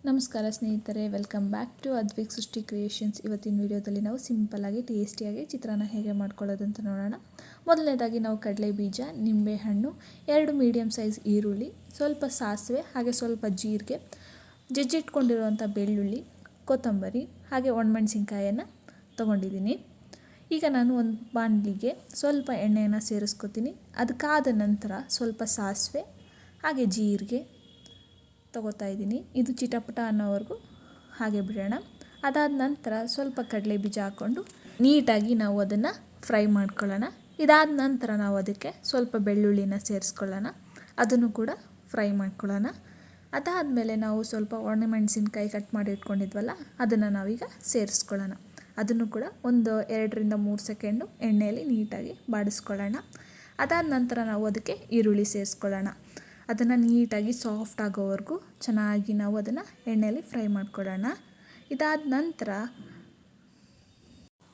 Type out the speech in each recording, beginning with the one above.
ನಮಸ್ಕಾರ ಸ್ನೇಹಿತರೆ, welcome back to Advik ಸೃಷ್ಟಿ ಕ್ರಿಯೇಷನ್ಸ್. ಇವತ್ತಿನ ವಿಡಿಯೋದಲ್ಲಿ ನಾವು ಸಿಂಪಲ್ಲಾಗಿ ಟೇಸ್ಟಿಯಾಗಿ ಚಿತ್ರಾನ್ನ ಹೇಗೆ ಮಾಡ್ಕೊಳ್ಳೋದು ಅಂತ ನೋಡೋಣ. ಮೊದಲನೇದಾಗಿ ನಾವು ಕಡಲೆ ಬೀಜ, ನಿಂಬೆಹಣ್ಣು, 2 ಮೀಡಿಯಮ್ ಸೈಜ್ ಈರುಳ್ಳಿ, ಸ್ವಲ್ಪ ಸಾಸಿವೆ, ಹಾಗೆ ಸ್ವಲ್ಪ ಜೀರಿಗೆ, ಜಜ್ಜಿಟ್ಕೊಂಡಿರುವಂಥ ಬೆಳ್ಳುಳ್ಳಿ, ಕೊತ್ತಂಬರಿ, ಹಾಗೆ ಒಣಮೆಣಸಿನ್ಕಾಯನ್ನು ತೊಗೊಂಡಿದ್ದೀನಿ. ಈಗ ನಾನು ಒಂದು ಬಾಣಲಿಗೆ ಸ್ವಲ್ಪ ಎಣ್ಣೆಯನ್ನು ಸೇರಿಸ್ಕೊತೀನಿ. ಅದಕ್ಕಾದ ನಂತರ ಸ್ವಲ್ಪ ಸಾಸಿವೆ ಹಾಗೆ ಜೀರಿಗೆ ತೊಗೋತಾ ಇದ್ದೀನಿ. ಇದು ಚಿಟಪಟ ಅನ್ನೋವರೆಗೂ ಹಾಗೆ ಬಿಡೋಣ. ಅದಾದ ನಂತರ ಸ್ವಲ್ಪ ಕಡಲೆ ಬೀಜ ಹಾಕ್ಕೊಂಡು ನೀಟಾಗಿ ನಾವು ಅದನ್ನು ಫ್ರೈ ಮಾಡ್ಕೊಳ್ಳೋಣ. ಇದಾದ ನಂತರ ನಾವು ಅದಕ್ಕೆ ಸ್ವಲ್ಪ ಬೆಳ್ಳುಳ್ಳಿನ ಸೇರಿಸ್ಕೊಳ್ಳೋಣ, ಅದನ್ನು ಕೂಡ ಫ್ರೈ ಮಾಡ್ಕೊಳ್ಳೋಣ. ಅದಾದಮೇಲೆ ನಾವು ಸ್ವಲ್ಪ ಒಣಮೆಣಸಿನ್ಕಾಯಿ ಕಟ್ ಮಾಡಿ ಇಟ್ಕೊಂಡಿದ್ವಲ್ಲ, ಅದನ್ನು ನಾವೀಗ ಸೇರಿಸ್ಕೊಳ್ಳೋಣ. ಅದನ್ನು ಕೂಡ ಒಂದು 2-3 ಸೆಕೆಂಡು ಎಣ್ಣೆಯಲ್ಲಿ ನೀಟಾಗಿ ಬಾಡಿಸ್ಕೊಳ್ಳೋಣ. ಅದಾದ ನಂತರ ನಾವು ಅದಕ್ಕೆ ಈರುಳ್ಳಿ ಸೇರಿಸ್ಕೊಳ್ಳೋಣ. ಅದನ್ನು ನೀಟಾಗಿ ಸಾಫ್ಟ್ ಆಗೋವರೆಗೂ ಚೆನ್ನಾಗಿ ನಾವು ಅದನ್ನು ಎಣ್ಣೆಯಲ್ಲಿ ಫ್ರೈ ಮಾಡ್ಕೊಳ್ಳೋಣ. ಇದಾದ ನಂತರ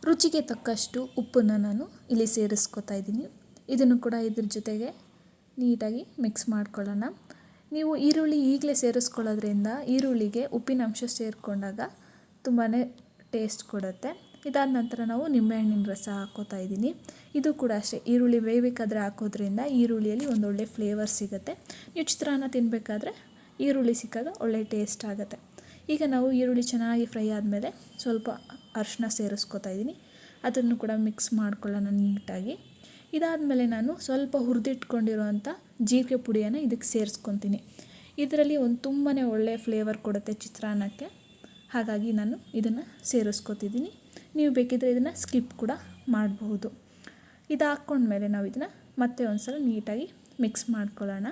ರುಚಿಗೆ ತಕ್ಕಷ್ಟು ಉಪ್ಪನ್ನು ನಾನು ಇಲ್ಲಿ ಸೇರಿಸ್ಕೊತಾ ಇದ್ದೀನಿ. ಇದನ್ನು ಕೂಡ ಇದ್ರ ಜೊತೆಗೆ ನೀಟಾಗಿ ಮಿಕ್ಸ್ ಮಾಡ್ಕೊಳ್ಳೋಣ. ನೀವು ಈರುಳ್ಳಿ ಈಗಲೇ ಸೇರಿಸ್ಕೊಳ್ಳೋದ್ರಿಂದ ಈರುಳ್ಳಿಗೆ ಉಪ್ಪಿನ ಅಂಶ ಸೇರಿಕೊಂಡಾಗ ತುಂಬಾ ಟೇಸ್ಟ್ ಕೊಡುತ್ತೆ. ಇದಾದ ನಂತರ ನಾವು ನಿಂಬೆಹಣ್ಣಿನ ರಸ ಹಾಕ್ಕೋತಾ ಇದ್ದೀನಿ. ಇದು ಕೂಡ ಅಷ್ಟೇ, ಈರುಳ್ಳಿ ಬೇಯಬೇಕಾದ್ರೆ ಹಾಕೋದ್ರಿಂದ ಈರುಳ್ಳಿಯಲ್ಲಿ ಒಂದೊಳ್ಳೆ ಫ್ಲೇವರ್ ಸಿಗುತ್ತೆ. ನೀವು ಚಿತ್ರಾನ್ನ ತಿನ್ನಬೇಕಾದ್ರೆ ಈರುಳ್ಳಿ ಸಿಕ್ಕಾಗ ಒಳ್ಳೆ ಟೇಸ್ಟ್ ಆಗುತ್ತೆ. ಈಗ ನಾವು ಈರುಳ್ಳಿ ಚೆನ್ನಾಗಿ ಫ್ರೈ ಆದಮೇಲೆ ಸ್ವಲ್ಪ ಅರಿಶಿನ ಸೇರಿಸ್ಕೊತಾ ಇದ್ದೀನಿ. ಅದನ್ನು ಕೂಡ ಮಿಕ್ಸ್ ಮಾಡ್ಕೊಳ್ಳೋಣ ನೀಟಾಗಿ. ಇದಾದಮೇಲೆ ನಾನು ಸ್ವಲ್ಪ ಹುರಿದಿಟ್ಕೊಂಡಿರುವಂಥ ಜೀರಿಗೆ ಪುಡಿಯನ್ನು ಇದಕ್ಕೆ ಸೇರಿಸ್ಕೊತೀನಿ. ಇದರಲ್ಲಿ ಒಂದು ತುಂಬಾ ಒಳ್ಳೆಯ ಫ್ಲೇವರ್ ಕೊಡುತ್ತೆ ಚಿತ್ರಾನ್ನಕ್ಕೆ. ಹಾಗಾಗಿ ನಾನು ಇದನ್ನು ಸೇರಿಸ್ಕೊತಿದ್ದೀನಿ. ನೀವು ಬೇಕಿದ್ದರೆ ಇದನ್ನು ಸ್ಕಿಪ್ ಕೂಡ ಮಾಡಬಹುದು. ಇದು ಹಾಕ್ಕೊಂಡ್ಮೇಲೆ ನಾವು ಇದನ್ನು ಮತ್ತೆ ಒಂದು ಸಲ ನೀಟಾಗಿ ಮಿಕ್ಸ್ ಮಾಡ್ಕೊಳ್ಳೋಣ.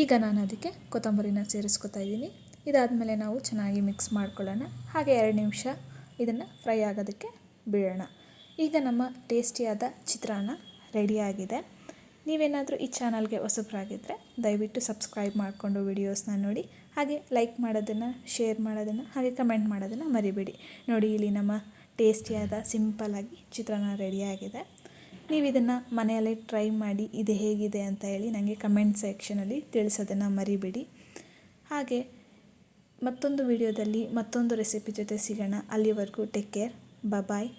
ಈಗ ನಾನು ಅದಕ್ಕೆ ಕೊತ್ತಂಬರಿನ ಸೇರಿಸ್ಕೊತಾ ಇದ್ದೀನಿ. ಇದಾದಮೇಲೆ ನಾವು ಚೆನ್ನಾಗಿ ಮಿಕ್ಸ್ ಮಾಡ್ಕೊಳ್ಳೋಣ. ಹಾಗೆ 2 ನಿಮಿಷ ಇದನ್ನು ಫ್ರೈ ಆಗೋದಕ್ಕೆ ಬಿಡೋಣ. ಈಗ ನಮ್ಮ ಟೇಸ್ಟಿಯಾದ ಚಿತ್ರಾನ್ನ ರೆಡಿಯಾಗಿದೆ. ನೀವೇನಾದರೂ ಈ ಚಾನಲ್ಗೆ ಹೊಸಬರಾಗಿದ್ದರೆ ದಯವಿಟ್ಟು ಸಬ್ಸ್ಕ್ರೈಬ್ ಮಾಡಿಕೊಂಡು ವಿಡಿಯೋಸ್ನ ನೋಡಿ. ಹಾಗೆ ಲೈಕ್ ಮಾಡೋದನ್ನು, ಶೇರ್ ಮಾಡೋದನ್ನು, ಹಾಗೆ ಕಮೆಂಟ್ ಮಾಡೋದನ್ನು ಮರಿಬೇಡಿ. ನೋಡಿ, ಇಲ್ಲಿ ನಮ್ಮ ಟೇಸ್ಟಿಯಾದ ಸಿಂಪಲ್ಲಾಗಿ ಚಿತ್ರಾನ್ನ ರೆಡಿಯಾಗಿದೆ. ನೀವು ಇದನ್ನು ಮನೆಯಲ್ಲೇ ಟ್ರೈ ಮಾಡಿ ಇದು ಹೇಗಿದೆ ಅಂತ ಹೇಳಿ ನನಗೆ ಕಮೆಂಟ್ ಸೆಕ್ಷನಲ್ಲಿ ತಿಳಿಸೋದನ್ನು ಮರಿಬೇಡಿ. ಹಾಗೆ ಮತ್ತೊಂದು ವಿಡಿಯೋದಲ್ಲಿ ಮತ್ತೊಂದು ರೆಸಿಪಿ ಜೊತೆ ಸಿಗೋಣ. ಅಲ್ಲಿವರೆಗೂ ಟೇಕ್ ಕೇರ್, ಬಾಯ್.